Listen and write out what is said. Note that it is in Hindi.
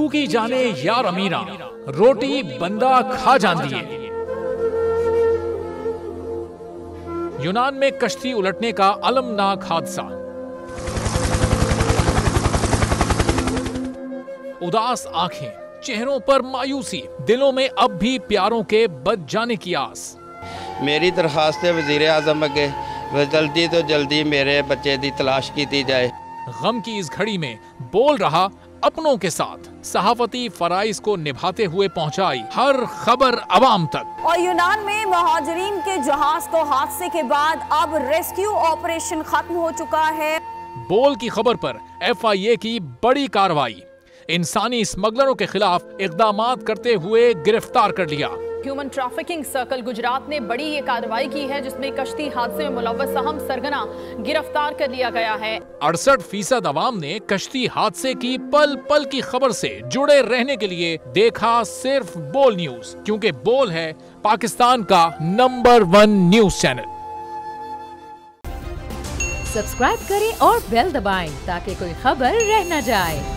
तू की जाने यार अमीरा, रोटी बंदा खा जाती है। यूनान में कश्ती उलटने का अलमनाक हादसा। उदास आंखें, चेहरों पर मायूसी, दिलों में अब भी प्यारों के बच जाने की आस। मेरी दरखास्त है वज़ीर आज़म अगे, जल्दी तो जल्दी मेरे बच्चे की तलाश की जाए। गम की इस घड़ी में बोल रहा अपनों के साथ, सहाफती फराइज को निभाते हुए पहुंचाई हर खबर अवाम तक। और यूनान में महाजरीन के जहाज को हादसे के बाद अब रेस्क्यू ऑपरेशन खत्म हो चुका है। बोल की खबर पर FIA की बड़ी कार्रवाई, इंसानी स्मगलरों के खिलाफ इकदामात करते हुए गिरफ्तार कर लिया। ह्यूमन ट्रैफिकिंग सर्कल गुजरात ने बड़ी ये कार्रवाई की है, जिसमें कश्ती हादसे में मुलव्वस अहम सरगना गिरफ्तार कर लिया गया है। 68% अवाम ने कश्ती हादसे की पल पल की खबर से जुड़े रहने के लिए देखा सिर्फ बोल न्यूज, क्योंकि बोल है पाकिस्तान का नंबर 1 न्यूज चैनल। सब्सक्राइब करें और बेल दबाएं ताकि कोई खबर रह न जाए।